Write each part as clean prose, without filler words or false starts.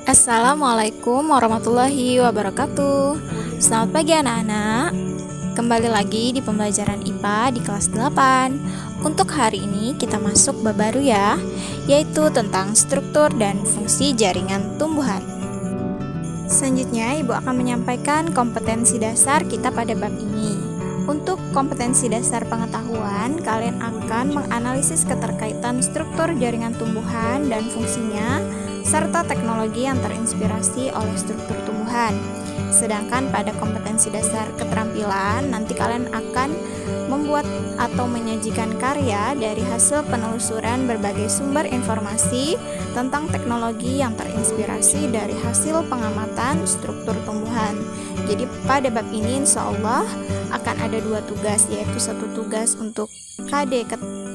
Assalamualaikum warahmatullahi wabarakatuh. Selamat pagi anak-anak. Kembali lagi di pembelajaran IPA di kelas 8. Untuk hari ini kita masuk bab baru ya, yaitu tentang struktur dan fungsi jaringan tumbuhan. Selanjutnya Ibu akan menyampaikan kompetensi dasar kita pada bab ini. Untuk kompetensi dasar pengetahuan, kalian akan menganalisis keterkaitan struktur jaringan tumbuhan dan fungsinya serta teknologi yang terinspirasi oleh struktur tumbuhan. Sedangkan pada kompetensi dasar keterampilan, nanti kalian akan membuat atau menyajikan karya dari hasil penelusuran berbagai sumber informasi tentang teknologi yang terinspirasi dari hasil pengamatan struktur tumbuhan. Jadi pada bab ini insya Allah akan ada 2 tugas, yaitu 1 tugas untuk KD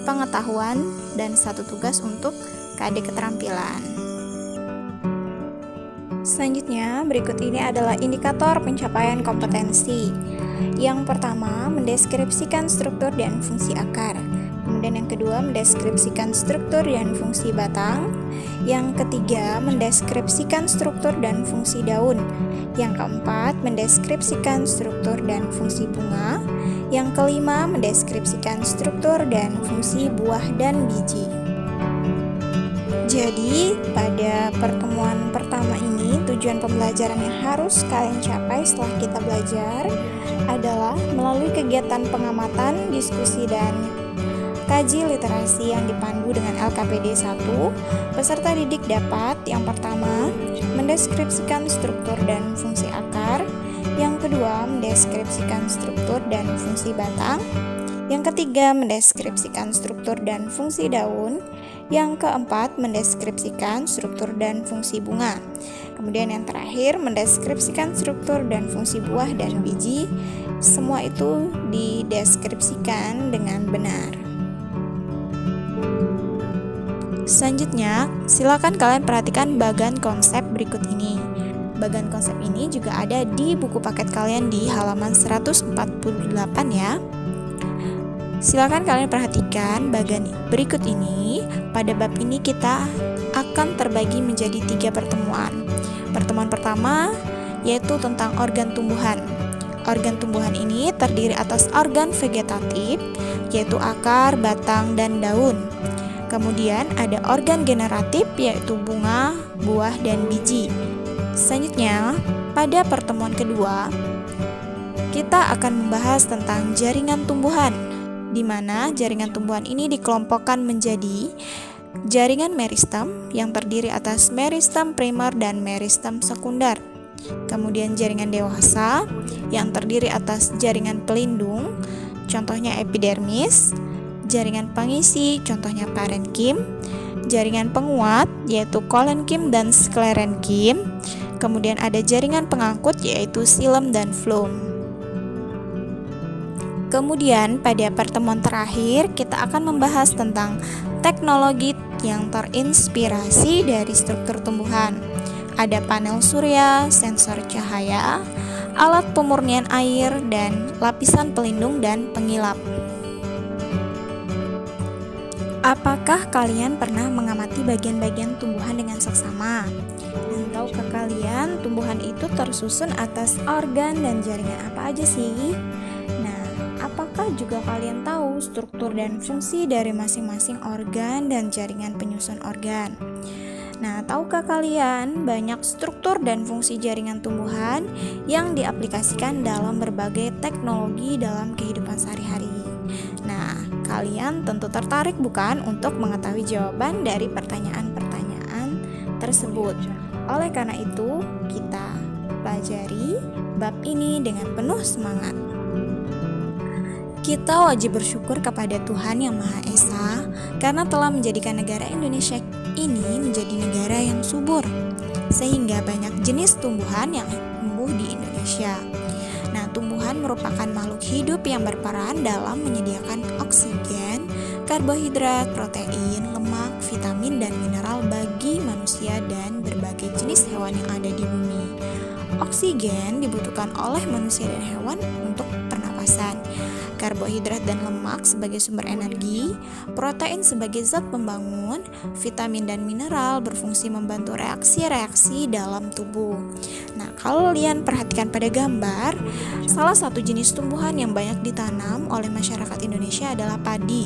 pengetahuan dan 1 tugas untuk KD keterampilan. Selanjutnya, berikut ini adalah indikator pencapaian kompetensi. Yang pertama, mendeskripsikan struktur dan fungsi akar. Kemudian yang kedua, mendeskripsikan struktur dan fungsi batang. Yang ketiga, mendeskripsikan struktur dan fungsi daun. Yang keempat, mendeskripsikan struktur dan fungsi bunga. Yang kelima, mendeskripsikan struktur dan fungsi buah dan biji. Jadi, pada pertemuan pertama ini, tujuan pembelajaran yang harus kalian capai setelah kita belajar adalah melalui kegiatan pengamatan, diskusi, dan kaji literasi yang dipandu dengan LKPD 1, peserta didik dapat yang pertama, mendeskripsikan struktur dan fungsi akar, yang kedua, mendeskripsikan struktur dan fungsi batang, yang ketiga, mendeskripsikan struktur dan fungsi daun, yang keempat, mendeskripsikan struktur dan fungsi bunga. Kemudian yang terakhir, mendeskripsikan struktur dan fungsi buah dan biji. Semua itu dideskripsikan dengan benar. Selanjutnya, silakan kalian perhatikan bagan konsep berikut ini. Bagan konsep ini juga ada di buku paket kalian di halaman 148 ya. Silakan kalian perhatikan bagan berikut ini. Pada bab ini kita akan terbagi menjadi 3 pertemuan. Pertemuan pertama yaitu tentang organ tumbuhan. Organ tumbuhan ini terdiri atas organ vegetatif, yaitu akar, batang, dan daun. Kemudian ada organ generatif, yaitu bunga, buah, dan biji. Selanjutnya, pada pertemuan kedua, kita akan membahas tentang jaringan tumbuhan, di mana jaringan tumbuhan ini dikelompokkan menjadi jaringan meristem yang terdiri atas meristem primer dan meristem sekunder. Kemudian jaringan dewasa yang terdiri atas jaringan pelindung, contohnya epidermis, jaringan pengisi, contohnya parenkim, jaringan penguat, yaitu kolenkim dan sklerenkim, kemudian ada jaringan pengangkut, yaitu xilem dan floem. Kemudian pada pertemuan terakhir kita akan membahas tentang teknologi yang terinspirasi dari struktur tumbuhan. Ada panel surya, sensor cahaya, alat pemurnian air, dan lapisan pelindung dan pengilap. Apakah kalian pernah mengamati bagian-bagian tumbuhan dengan seksama? Dan tahukah kalian tumbuhan itu tersusun atas organ dan jaringan apa aja sih? Apakah juga kalian tahu struktur dan fungsi dari masing-masing organ dan jaringan penyusun organ? Nah, tahukah kalian banyak struktur dan fungsi jaringan tumbuhan yang diaplikasikan dalam berbagai teknologi dalam kehidupan sehari-hari? Nah, kalian tentu tertarik bukan untuk mengetahui jawaban dari pertanyaan-pertanyaan tersebut. Oleh karena itu, kita pelajari bab ini dengan penuh semangat. Kita wajib bersyukur kepada Tuhan Yang Maha Esa karena telah menjadikan negara Indonesia ini menjadi negara yang subur, sehingga banyak jenis tumbuhan yang tumbuh di Indonesia. Nah, tumbuhan merupakan makhluk hidup yang berperan dalam menyediakan oksigen, karbohidrat, protein, lemak, vitamin, dan mineral bagi manusia dan berbagai jenis hewan yang ada di bumi. Oksigen dibutuhkan oleh manusia dan hewan untuk pernapasan. karbohidrat dan lemak sebagai sumber energi, protein sebagai zat pembangun, vitamin dan mineral berfungsi membantu reaksi-reaksi dalam tubuh. Nah, kalau kalian perhatikan pada gambar, salah satu jenis tumbuhan yang banyak ditanam oleh masyarakat Indonesia adalah padi,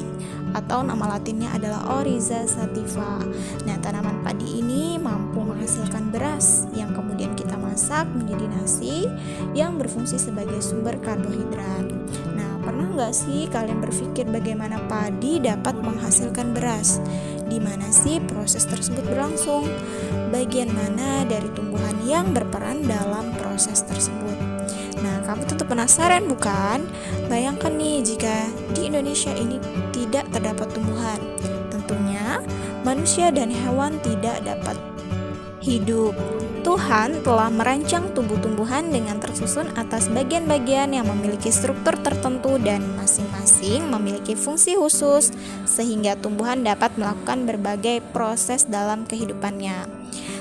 atau nama latinnya adalah Oryza sativa. Nah, tanaman padi ini mampu menghasilkan beras yang kemudian kita masak menjadi nasi yang berfungsi sebagai sumber karbohidrat. Nah, pernah nggak sih kalian berpikir bagaimana padi dapat menghasilkan beras? Di mana sih proses tersebut berlangsung? Bagian mana dari tumbuhan yang berperan dalam proses tersebut? Nah, kamu tentu penasaran bukan? Bayangkan nih jika di Indonesia ini tidak terdapat tumbuhan. Tentunya manusia dan hewan tidak dapat hidup. Tuhan telah merancang tumbuh-tumbuhan dengan tersusun atas bagian-bagian yang memiliki struktur tertentu dan masing-masing memiliki fungsi khusus sehingga tumbuhan dapat melakukan berbagai proses dalam kehidupannya.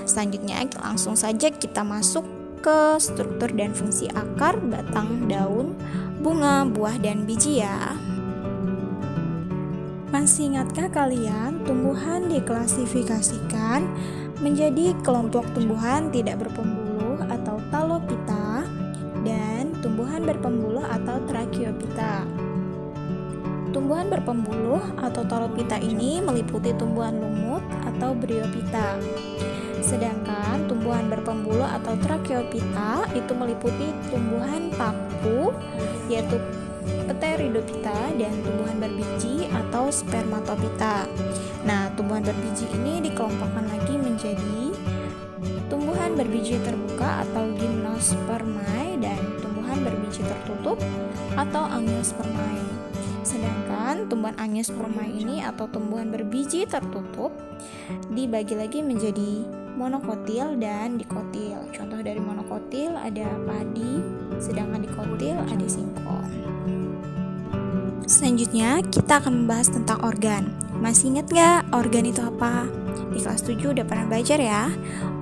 Selanjutnya langsung saja kita masuk ke struktur dan fungsi akar, batang, daun, bunga, buah, dan biji ya. Masih ingatkah kalian tumbuhan diklasifikasikan menjadi kelompok tumbuhan tidak berpembuluh atau Talophyta dan tumbuhan berpembuluh atau Tracheophyta. Tumbuhan berpembuluh atau Talophyta ini meliputi tumbuhan lumut atau Bryophyta. Sedangkan tumbuhan berpembuluh atau Tracheophyta itu meliputi tumbuhan paku yaitu Pteridophyta dan tumbuhan berbiji atau Spermatophyta. Nah, tumbuhan berbiji ini dikelompokkan lagi menjadi tumbuhan berbiji terbuka atau Gymnospermae dan tumbuhan berbiji tertutup atau Angiospermae. Sedangkan tumbuhan Angiospermae ini atau tumbuhan berbiji tertutup dibagi lagi menjadi monokotil dan dikotil. Contoh dari monokotil ada padi, sedangkan dikotil ada singkong. Selanjutnya kita akan membahas tentang organ. Masih ingat gak organ itu apa? Di kelas 7 udah pernah belajar ya.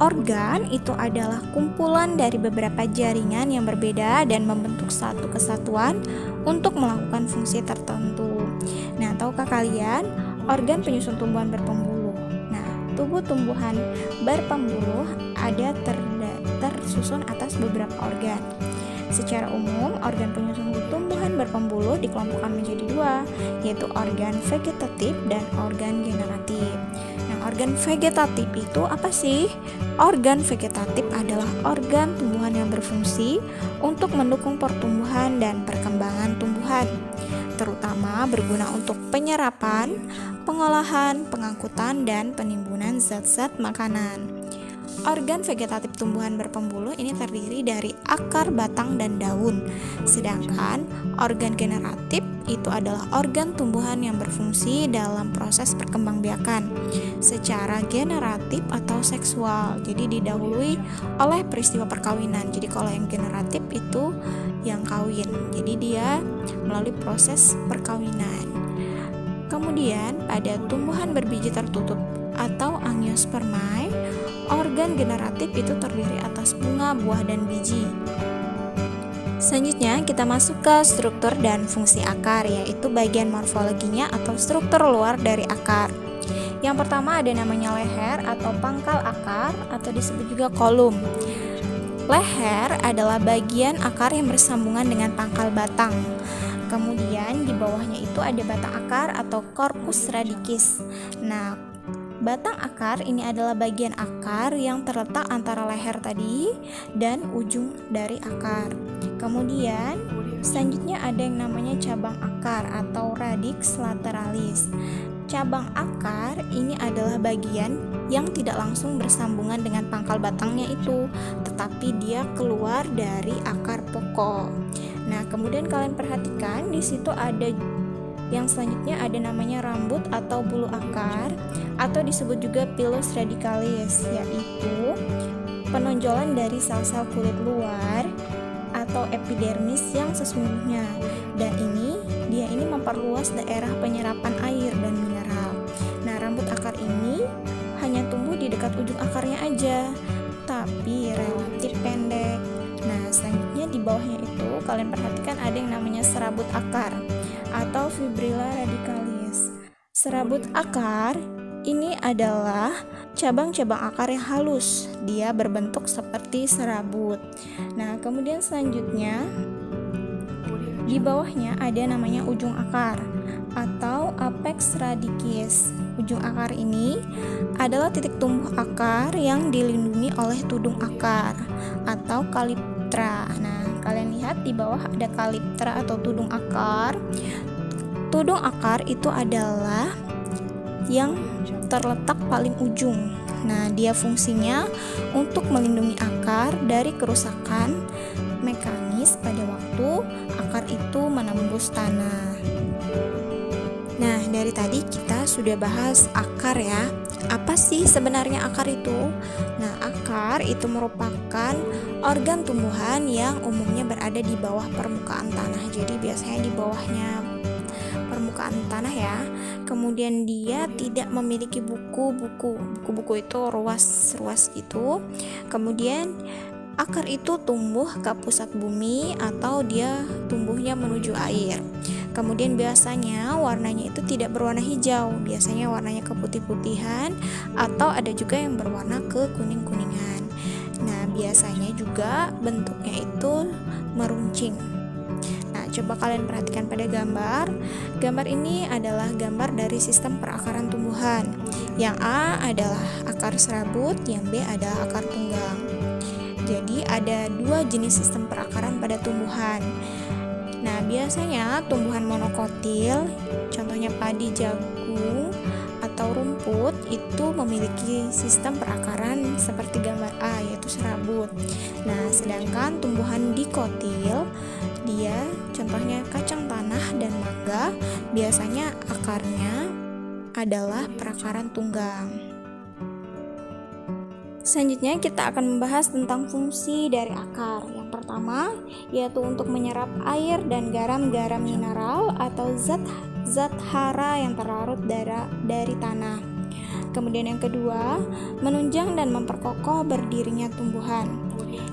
Organ itu adalah kumpulan dari beberapa jaringan yang berbeda dan membentuk satu kesatuan untuk melakukan fungsi tertentu. Nah, tahukah kalian organ penyusun tumbuhan berpembuluh? Nah, tubuh tumbuhan berpembuluh ada tersusun atas beberapa organ. Secara umum, organ penyusun tumbuhan berpembuluh dikelompokkan menjadi dua, yaitu organ vegetatif dan organ generatif. Nah, organ vegetatif itu apa sih? Organ vegetatif adalah organ tumbuhan yang berfungsi untuk mendukung pertumbuhan dan perkembangan tumbuhan, terutama berguna untuk penyerapan, pengolahan, pengangkutan, dan penimbunan zat-zat makanan. Organ vegetatif tumbuhan berpembuluh ini terdiri dari akar, batang, dan daun. Sedangkan organ generatif itu adalah organ tumbuhan yang berfungsi dalam proses perkembangbiakan secara generatif atau seksual. Jadi didahului oleh peristiwa perkawinan. Jadi kalau yang generatif itu yang kawin. Jadi dia melalui proses perkawinan. Kemudian pada tumbuhan berbiji tertutup atau Angiospermae, organ generatif itu terdiri atas bunga, buah, dan biji. Selanjutnya kita masuk ke struktur dan fungsi akar, yaitu bagian morfologinya atau struktur luar dari akar. Yang pertama ada namanya leher atau pangkal akar atau disebut juga kolum. Leher adalah bagian akar yang bersambungan dengan pangkal batang. Kemudian di bawahnya itu ada batang akar atau corpus radicus. Nah, batang akar ini adalah bagian akar yang terletak antara leher tadi dan ujung dari akar. Kemudian selanjutnya ada yang namanya cabang akar atau radix lateralis. Cabang akar ini adalah bagian yang tidak langsung bersambungan dengan pangkal batangnya itu, tetapi dia keluar dari akar pokok. Nah, kemudian kalian perhatikan di situ ada yang selanjutnya ada namanya rambut atau bulu akar atau disebut juga pilus radicalis, yaitu penonjolan dari sel-sel kulit luar atau epidermis yang sesungguhnya. Dan dia ini memperluas daerah penyerapan air dan mineral. Nah, rambut akar ini hanya tumbuh di dekat ujung akarnya aja, tapi relatif pendek. Nah, selanjutnya di bawahnya itu kalian perhatikan ada yang namanya serabut akar. atau fibrilla radicalis. Serabut akar ini adalah cabang-cabang akar yang halus. Dia berbentuk seperti serabut. Nah, kemudian selanjutnya di bawahnya ada namanya ujung akar atau apex radicus. Ujung akar ini adalah titik tumbuh akar yang dilindungi oleh tudung akar atau kaliptra. Nah, kalian lihat di bawah ada kaliptra atau tudung akar. Tudung akar itu adalah yang terletak paling ujung. Nah, dia fungsinya untuk melindungi akar dari kerusakan mekanis pada waktu akar itu menembus tanah. Nah, dari tadi kita sudah bahas akar ya. Apa sih sebenarnya akar itu? Nah, akar itu merupakan organ tumbuhan yang umumnya berada di bawah permukaan tanah. Jadi biasanya di bawahnya permukaan tanah ya. Kemudian dia tidak memiliki buku-buku. Buku-buku itu ruas-ruas gitu. Kemudian akar itu tumbuh ke pusat bumi atau dia tumbuhnya menuju air. Kemudian biasanya warnanya itu tidak berwarna hijau, biasanya warnanya keputih-putihan atau ada juga yang berwarna ke kuning-kuningan. Nah, biasanya juga bentuknya itu meruncing. Nah, coba kalian perhatikan pada gambar. Gambar ini adalah gambar dari sistem perakaran tumbuhan. Yang A adalah akar serabut, yang B adalah akar tunggang. Jadi ada dua jenis sistem perakaran pada tumbuhan. Nah, biasanya tumbuhan monokotil, contohnya padi, jagung, atau rumput, itu memiliki sistem perakaran seperti gambar A, yaitu serabut. Nah, sedangkan tumbuhan dikotil, dia contohnya kacang tanah dan mangga, biasanya akarnya adalah perakaran tunggang. Selanjutnya kita akan membahas tentang fungsi dari akar. Yang pertama yaitu untuk menyerap air dan garam-garam mineral atau zat hara yang terlarut dari tanah. Kemudian yang kedua, menunjang dan memperkokoh berdirinya tumbuhan.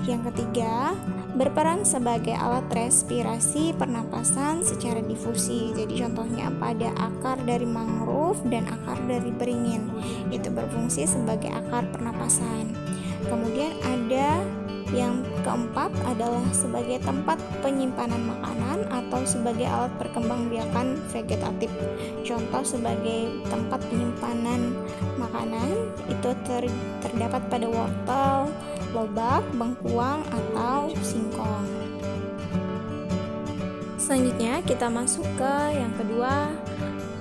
Yang ketiga, berperan sebagai alat respirasi pernapasan secara difusi. Jadi contohnya pada akar dari mangrove dan akar dari beringin, itu berfungsi sebagai akar pernapasan. Kemudian ada yang keempat adalah sebagai tempat penyimpanan makanan atau sebagai alat perkembangbiakan vegetatif. Contoh sebagai tempat penyimpanan makanan itu terdapat pada wortel, lobak, bengkuang, atau singkong. Selanjutnya kita masuk ke yang kedua,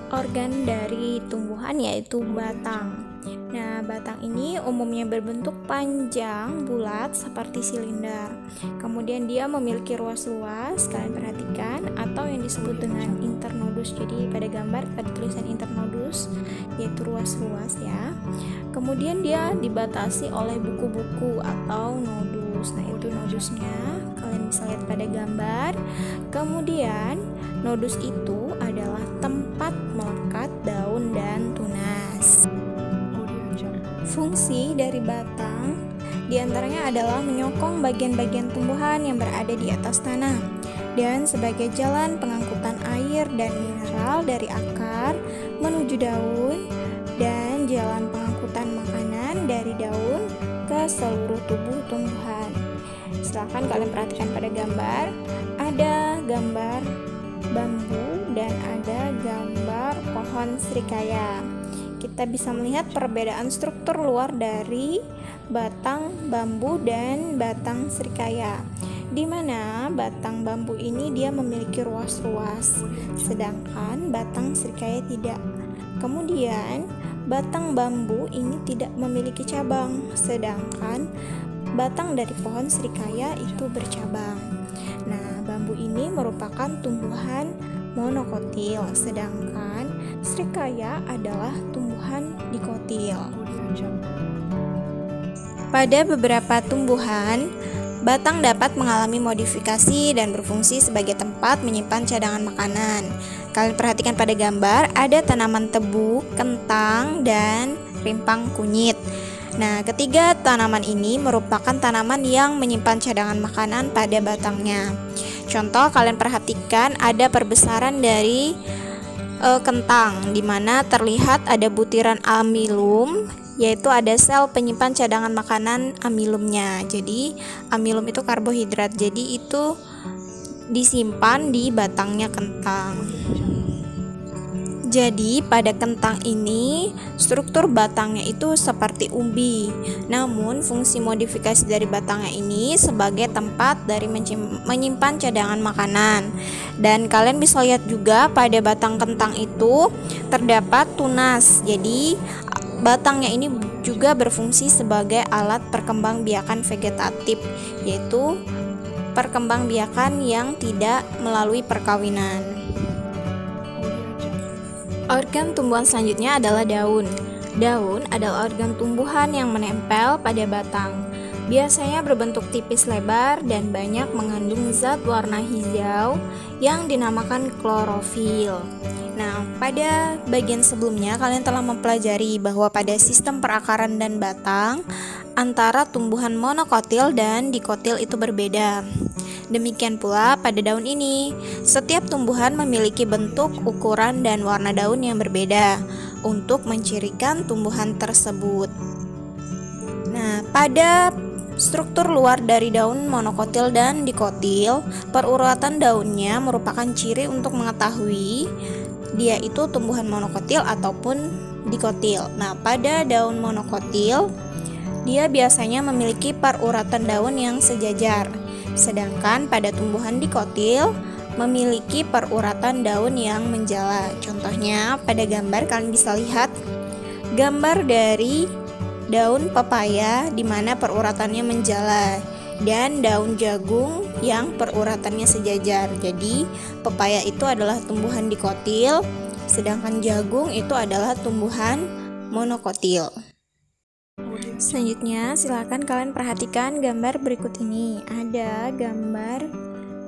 organ dari tumbuhan yaitu batang. Nah, batang ini umumnya berbentuk panjang, bulat, seperti silinder. Kemudian dia memiliki ruas-ruas, kalian perhatikan, atau yang disebut dengan internodus. Jadi pada gambar ada tulisan internodus, yaitu ruas-ruas ya. Kemudian dia dibatasi oleh buku-buku atau nodus. Nah, itu nodusnya, kalian bisa lihat pada gambar. Kemudian nodus itu adalah tempat melekat daun dan tunas. Fungsi dari batang diantaranya adalah menyokong bagian-bagian tumbuhan yang berada di atas tanah dan sebagai jalan pengangkutan air dan mineral dari akar menuju daun dan jalan pengangkutan makanan dari daun ke seluruh tubuh tumbuhan. Silakan kalian perhatikan pada gambar, ada gambar bambu dan ada gambar pohon srikaya. Kita bisa melihat perbedaan struktur luar dari batang bambu dan batang srikaya, di mana batang bambu ini dia memiliki ruas-ruas, sedangkan batang srikaya tidak. Kemudian batang bambu ini tidak memiliki cabang, sedangkan batang dari pohon srikaya itu bercabang. Nah, bambu ini merupakan tumbuhan monokotil, sedangkan srikaya adalah tumbuhan dikotil. Pada beberapa tumbuhan, batang dapat mengalami modifikasi dan berfungsi sebagai tempat menyimpan cadangan makanan. Kalian perhatikan pada gambar, ada tanaman tebu, kentang, dan rimpang kunyit. Nah, ketiga tanaman ini merupakan tanaman yang menyimpan cadangan makanan pada batangnya. Contoh, kalian perhatikan ada perbesaran dari kentang, di mana terlihat ada butiran amilum, yaitu ada sel penyimpan cadangan makanan amilumnya. Jadi amilum itu karbohidrat, jadi itu disimpan di batangnya kentang. Jadi pada kentang ini struktur batangnya itu seperti umbi. Namun fungsi modifikasi dari batangnya ini sebagai tempat dari menyimpan cadangan makanan. Dan kalian bisa lihat juga pada batang kentang itu terdapat tunas. Jadi batangnya ini juga berfungsi sebagai alat perkembangbiakan vegetatif, yaitu perkembangbiakan yang tidak melalui perkawinan. Organ tumbuhan selanjutnya adalah daun. Daun adalah organ tumbuhan yang menempel pada batang. Biasanya berbentuk tipis lebar dan banyak mengandung zat warna hijau yang dinamakan klorofil. Nah, pada bagian sebelumnya kalian telah mempelajari bahwa pada sistem perakaran dan batang antara tumbuhan monokotil dan dikotil itu berbeda. Demikian pula pada daun ini, setiap tumbuhan memiliki bentuk, ukuran, dan warna daun yang berbeda untuk mencirikan tumbuhan tersebut. Nah, pada struktur luar dari daun monokotil dan dikotil, perurutan daunnya merupakan ciri untuk mengetahui dia itu tumbuhan monokotil ataupun dikotil. Nah, pada daun monokotil, dia biasanya memiliki perurutan daun yang sejajar. Sedangkan pada tumbuhan dikotil memiliki perurutan daun yang menjala. Contohnya pada gambar kalian bisa lihat gambar dari daun pepaya di mana perurutannya menjala dan daun jagung yang perurutannya sejajar. Jadi pepaya itu adalah tumbuhan dikotil, sedangkan jagung itu adalah tumbuhan monokotil. Selanjutnya, silakan kalian perhatikan gambar berikut ini. Ada gambar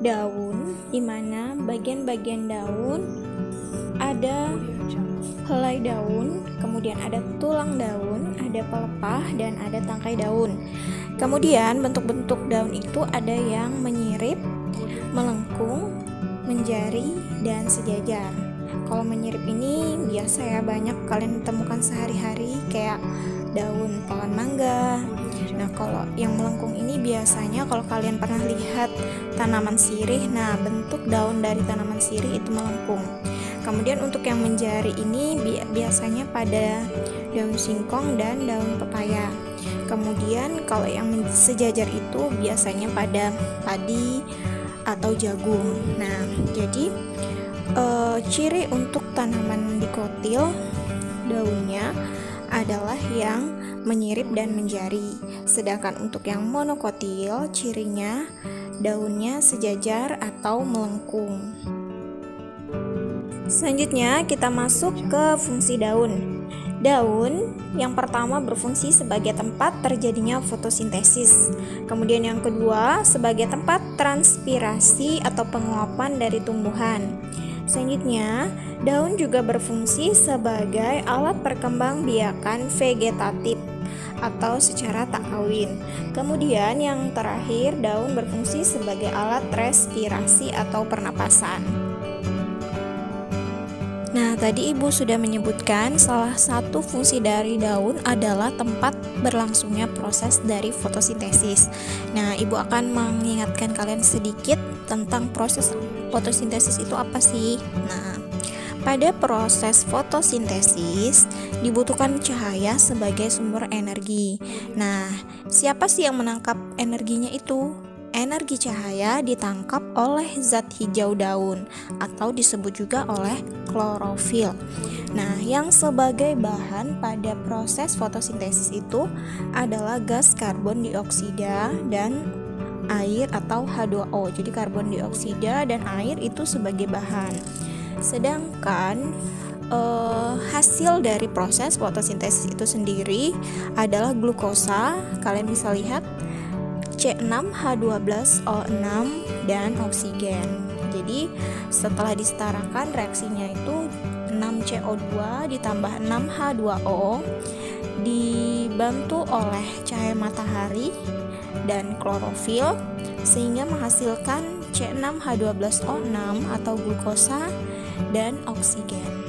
daun, di mana bagian-bagian daun ada helai daun, kemudian ada tulang daun, ada pelepah, dan ada tangkai daun. Kemudian bentuk-bentuk daun itu ada yang menyirip, melengkung, menjari, dan sejajar. Kalau menyirip ini biasa ya banyak kalian temukan sehari-hari, kayak daun pohon mangga. Nah, kalau yang melengkung ini biasanya kalau kalian pernah lihat tanaman sirih, nah bentuk daun dari tanaman sirih itu melengkung. Kemudian untuk yang menjari ini biasanya pada daun singkong dan daun pepaya. Kemudian kalau yang sejajar itu biasanya pada padi atau jagung. Nah, jadi ciri untuk tanaman dikotil daunnya adalah yang menyirip dan menjari. Sedangkan untuk yang monokotil cirinya daunnya sejajar atau melengkung. Selanjutnya kita masuk ke fungsi daun. Daun yang pertama berfungsi sebagai tempat terjadinya fotosintesis. Kemudian yang kedua sebagai tempat transpirasi atau penguapan dari tumbuhan. Selanjutnya, daun juga berfungsi sebagai alat perkembangbiakan vegetatif atau secara tak kawin. Kemudian yang terakhir, daun berfungsi sebagai alat respirasi atau pernapasan. Nah, tadi Ibu sudah menyebutkan salah satu fungsi dari daun adalah tempat berlangsungnya proses dari fotosintesis. Nah, Ibu akan mengingatkan kalian sedikit tentang proses fotosintesis itu apa sih? Nah, pada proses fotosintesis dibutuhkan cahaya sebagai sumber energi. Nah, siapa sih yang menangkap energinya itu? Energi cahaya ditangkap oleh zat hijau daun atau disebut juga oleh klorofil. Nah, yang sebagai bahan pada proses fotosintesis itu adalah gas karbon dioksida dan air atau H2O. Jadi karbon dioksida dan air itu sebagai bahan. Sedangkan hasil dari proses fotosintesis itu sendiri adalah glukosa. Kalian bisa lihat C6H12O6 dan oksigen. Jadi setelah disetarakan reaksinya itu 6CO2 ditambah 6H2O dibantu oleh cahaya matahari dan klorofil sehingga menghasilkan C6H12O6 atau glukosa, dan oksigen.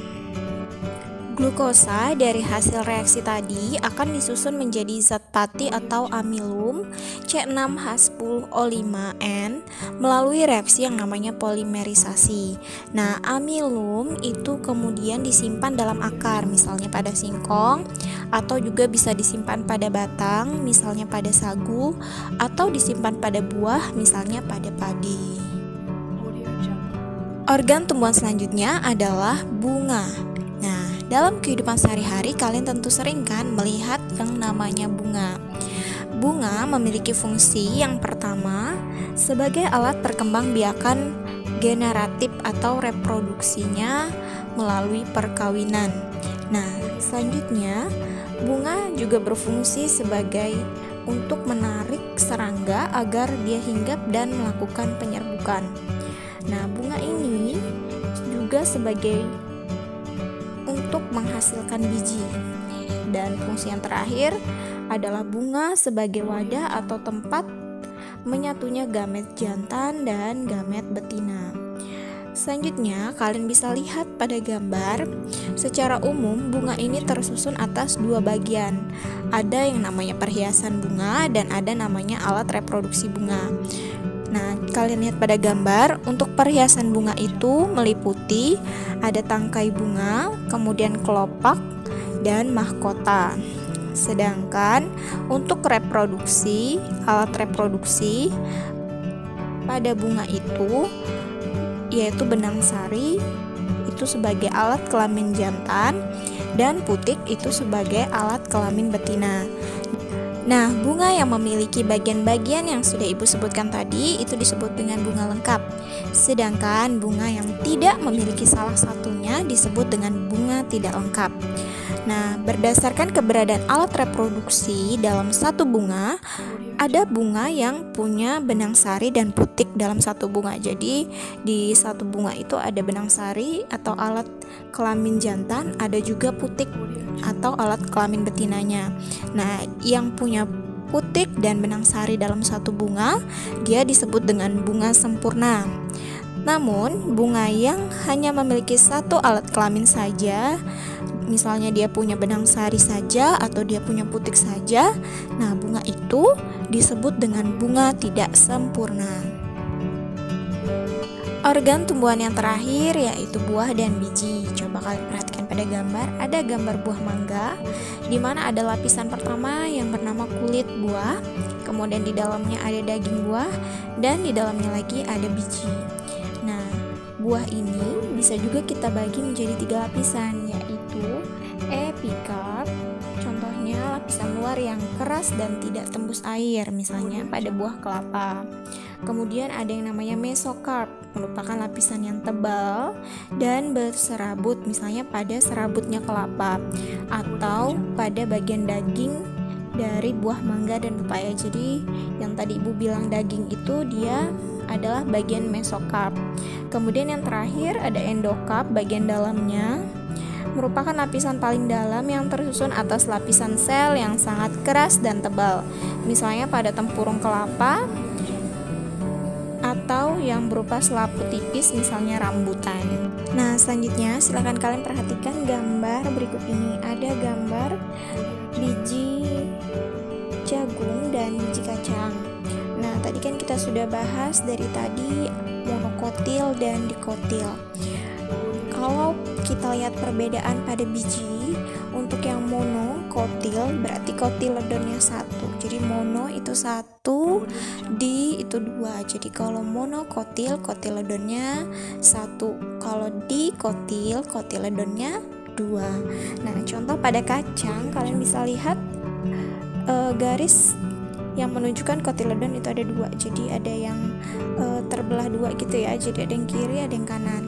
Glukosa dari hasil reaksi tadi akan disusun menjadi zat pati atau amilum C6H10O5N melalui reaksi yang namanya polimerisasi. Nah, amilum itu kemudian disimpan dalam akar, misalnya pada singkong, atau juga bisa disimpan pada batang, misalnya pada sagu, atau disimpan pada buah, misalnya pada padi. Organ tumbuhan selanjutnya adalah bunga. Nah, dalam kehidupan sehari-hari kalian tentu sering kan melihat yang namanya bunga. Bunga memiliki fungsi yang pertama sebagai alat perkembangbiakan generatif atau reproduksinya melalui perkawinan. Nah, selanjutnya bunga juga berfungsi sebagai untuk menarik serangga agar dia hinggap dan melakukan penyerbukan. Nah, bunga ini juga sebagai untuk menghasilkan biji. Dan fungsi yang terakhir adalah bunga sebagai wadah atau tempat menyatunya gamet jantan dan gamet betina. Selanjutnya, kalian bisa lihat pada gambar, secara umum bunga ini tersusun atas dua bagian. Ada yang namanya perhiasan bunga dan ada namanya alat reproduksi bunga. Nah, kalian lihat pada gambar, untuk perhiasan bunga itu meliputi ada tangkai bunga, kemudian kelopak, dan mahkota. Sedangkan untuk reproduksi, alat reproduksi pada bunga itu yaitu benang sari itu sebagai alat kelamin jantan dan putik itu sebagai alat kelamin betina. Nah, bunga yang memiliki bagian-bagian yang sudah Ibu sebutkan tadi itu disebut dengan bunga lengkap. Sedangkan bunga yang tidak memiliki salah satunya disebut dengan bunga tidak lengkap. Nah, berdasarkan keberadaan alat reproduksi dalam satu bunga, ada bunga yang punya benang sari dan putik dalam satu bunga. Jadi, di satu bunga itu ada benang sari atau alat kelamin jantan, ada juga putik atau alat kelamin betinanya. Nah, yang punya putik dan benang sari dalam satu bunga, dia disebut dengan bunga sempurna. Namun, bunga yang hanya memiliki satu alat kelamin saja, misalnya dia punya benang sari saja atau dia punya putik saja, nah bunga itu disebut dengan bunga tidak sempurna. Organ tumbuhan yang terakhir yaitu buah dan biji. Coba kalian perhatikan pada gambar, ada gambar buah mangga di mana ada lapisan pertama yang bernama kulit buah, kemudian di dalamnya ada daging buah, dan di dalamnya lagi ada biji. Nah, buah ini bisa juga kita bagi menjadi 3 lapisan, yaitu epikarp, contohnya lapisan luar yang keras dan tidak tembus air, misalnya pada buah kelapa. Kemudian ada yang namanya mesokarp, merupakan lapisan yang tebal dan berserabut, misalnya pada serabutnya kelapa atau pada bagian daging dari buah mangga dan pepaya. Jadi yang tadi Ibu bilang daging itu dia adalah bagian mesokarp. Kemudian yang terakhir ada endokarp, bagian dalamnya merupakan lapisan paling dalam yang tersusun atas lapisan sel yang sangat keras dan tebal, misalnya pada tempurung kelapa atau yang berupa selaput tipis, misalnya rambutan. Nah, selanjutnya silakan kalian perhatikan gambar berikut ini. Ada gambar biji jagung dan biji kacang. Nah, tadi kan kita sudah bahas dari tadi monokotil dan dikotil. Kalau kita lihat perbedaan pada biji, untuk yang monokotil berarti kotiledonnya 1. Jadi mono itu 1, di itu 2. Jadi kalau monokotil kotiledonnya 1. Kalau dikotil kotiledonnya 2. Nah, contoh pada kacang kalian bisa lihat garis yang menunjukkan kotiledon itu ada 2. Jadi ada yang terbelah 2 gitu ya. Jadi ada yang kiri, ada yang kanan.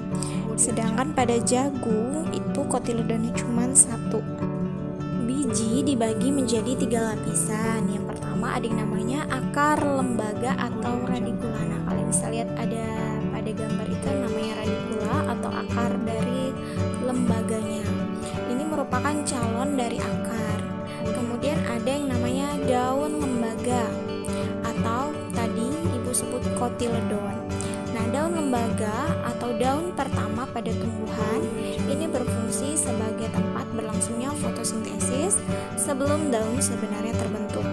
Sedangkan pada jagung itu kotiledonnya cuma 1. Biji dibagi menjadi 3 lapisan. Yang pertama ada yang namanya akar lembaga atau radikula. Nah, kalian bisa lihat ada pada gambar itu namanya radikula atau akar dari lembaganya. Ini merupakan calon dari akar. Kemudian ada yang namanya daun lembaga atau tadi Ibu sebut kotiledon. lembaga atau daun pertama pada tumbuhan ini berfungsi sebagai tempat berlangsungnya fotosintesis sebelum daun sebenarnya terbentuk.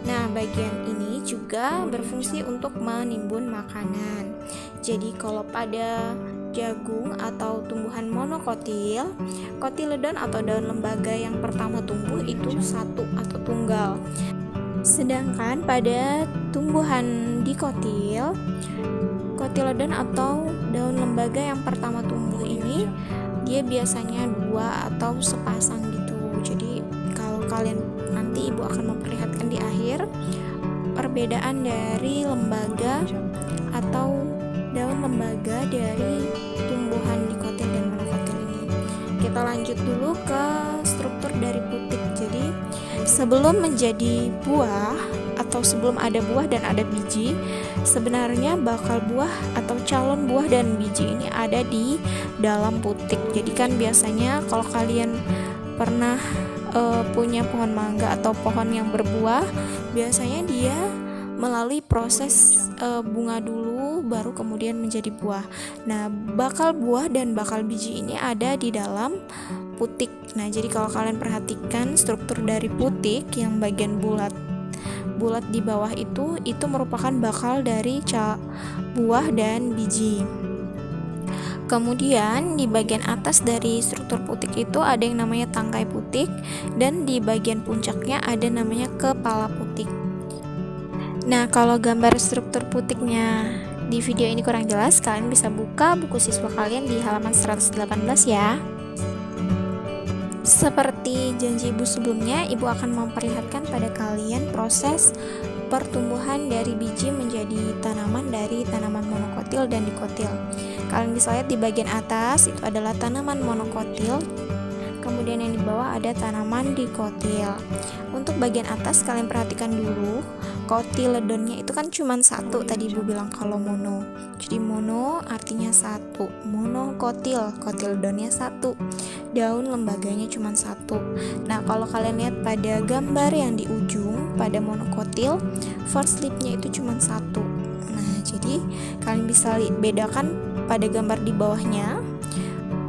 Nah, bagian ini juga berfungsi untuk menimbun makanan. Jadi kalau pada jagung atau tumbuhan monokotil, kotiledon atau daun lembaga yang pertama tumbuh itu satu atau tunggal. Sedangkan pada tumbuhan dikotil, kotiledon atau daun lembaga yang pertama tumbuh ini dia biasanya dua atau sepasang gitu. Jadi kalau kalian nanti ibu akan memperlihatkan di akhir perbedaan dari lembaga atau daun lembaga dari tumbuhan dikotil dan monokotil ini. Kita lanjut dulu ke struktur dari putik. Jadi sebelum menjadi buah atau sebelum ada buah dan ada biji, sebenarnya bakal buah atau calon buah dan biji ini ada di dalam putik. Jadi kan biasanya kalau kalian pernah punya pohon mangga atau pohon yang berbuah, biasanya dia melalui proses bunga dulu baru kemudian menjadi buah. Nah, bakal buah dan bakal biji ini ada di dalam putik. Nah, jadi kalau kalian perhatikan struktur dari putik yang bagian bulat di bawah itu merupakan bakal dari buah dan biji. Kemudian di bagian atas dari struktur putik itu ada yang namanya tangkai putik, dan di bagian puncaknya ada namanya kepala putik. Nah, kalau gambar struktur putiknya di video ini kurang jelas, kalian bisa buka buku siswa kalian di halaman 118 ya. Seperti janji ibu sebelumnya, ibu akan memperlihatkan pada kalian proses pertumbuhan dari biji menjadi tanaman dari tanaman monokotil dan dikotil. Kalian bisa lihat di bagian atas itu adalah tanaman monokotil, kemudian yang di bawah ada tanaman dikotil. Untuk bagian atas kalian perhatikan dulu, kotiledonnya itu kan cuma satu, tadi ibu bilang kalau mono. Jadi mono artinya satu, monokotil, kotiledonnya satu, daun lembaganya cuma satu. Nah, kalau kalian lihat pada gambar yang di ujung pada monokotil, first leaf-nya itu cuma satu. Nah, jadi kalian bisa bedakan pada gambar di bawahnya.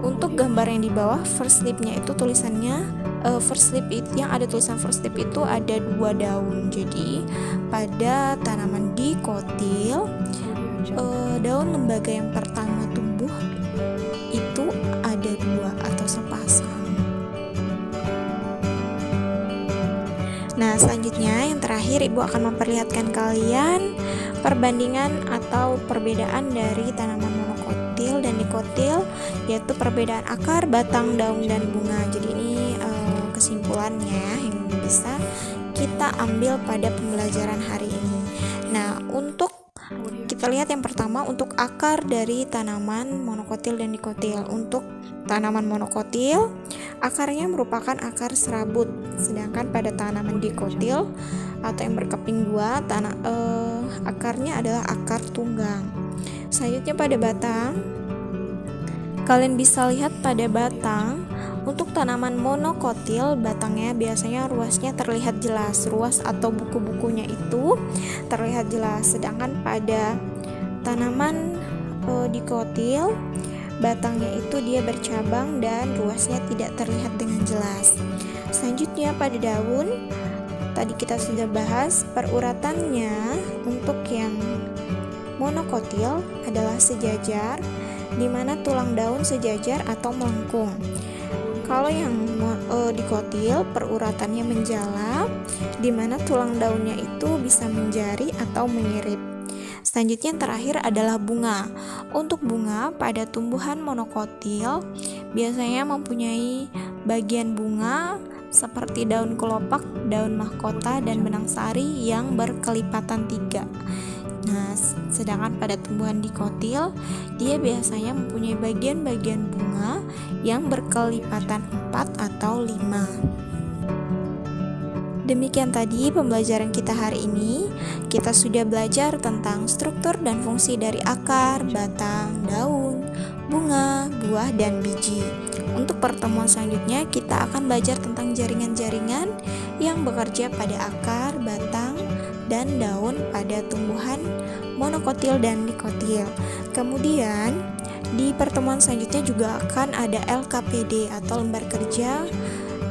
Untuk gambar yang di bawah first leaf-nya itu tulisannya first leaf yang ada tulisan first leaf itu ada 2 daun. Jadi pada tanaman dikotil, daun lembaga yang pertama tumbuh itu ada 2 atau sepasang. Nah, selanjutnya yang terakhir ibu akan memperlihatkan kalian perbandingan atau perbedaan dari tanaman monokotil dan dikotil, yaitu perbedaan akar, batang, daun, dan bunga. Jadi ini kesimpulannya yang bisa kita ambil pada pembelajaran hari ini. Nah, untuk kita lihat yang pertama untuk akar dari tanaman monokotil dan dikotil. Untuk tanaman monokotil, akarnya merupakan akar serabut, sedangkan pada tanaman dikotil atau yang berkeping 2, akarnya adalah akar tunggang. Selanjutnya pada batang, kalian bisa lihat pada batang. Untuk tanaman monokotil, batangnya biasanya ruasnya terlihat jelas, ruas atau buku-bukunya itu terlihat jelas. Sedangkan pada tanaman dikotil, batangnya itu dia bercabang dan ruasnya tidak terlihat dengan jelas. Selanjutnya pada daun, tadi kita sudah bahas peruratannya. Untuk yang monokotil adalah sejajar, di mana tulang daun sejajar atau melengkung. Kalau yang dikotil peruratannya menjala, di mana tulang daunnya itu bisa menjari atau menyirip. Selanjutnya yang terakhir adalah bunga. Untuk bunga pada tumbuhan monokotil biasanya mempunyai bagian bunga seperti daun kelopak, daun mahkota, dan benang sari yang berkelipatan 3. Nah, sedangkan pada tumbuhan dikotil, dia biasanya mempunyai bagian-bagian bunga yang berkelipatan 4 atau 5. Demikian tadi pembelajaran kita hari ini. Kita sudah belajar tentang struktur dan fungsi dari akar, batang, daun, bunga, buah, dan biji. Untuk pertemuan selanjutnya, kita akan belajar tentang jaringan-jaringan yang bekerja pada akar, batang, dan daun pada tumbuhan monokotil dan dikotil. Kemudian di pertemuan selanjutnya juga akan ada LKPD atau lembar kerja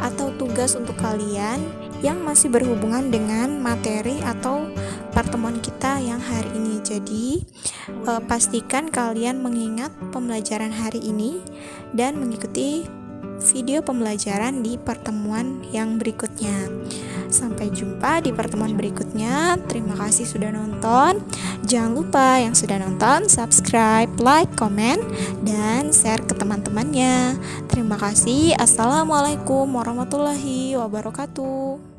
atau tugas untuk kalian yang masih berhubungan dengan materi atau pertemuan kita yang hari ini. Jadi pastikan kalian mengingat pembelajaran hari ini dan mengikuti video pembelajaran di pertemuan yang berikutnya. Sampai jumpa di pertemuan berikutnya. Terima kasih sudah nonton. Jangan lupa yang sudah nonton subscribe, like, komen, dan share ke teman-temannya. Terima kasih. Assalamualaikum warahmatullahi wabarakatuh.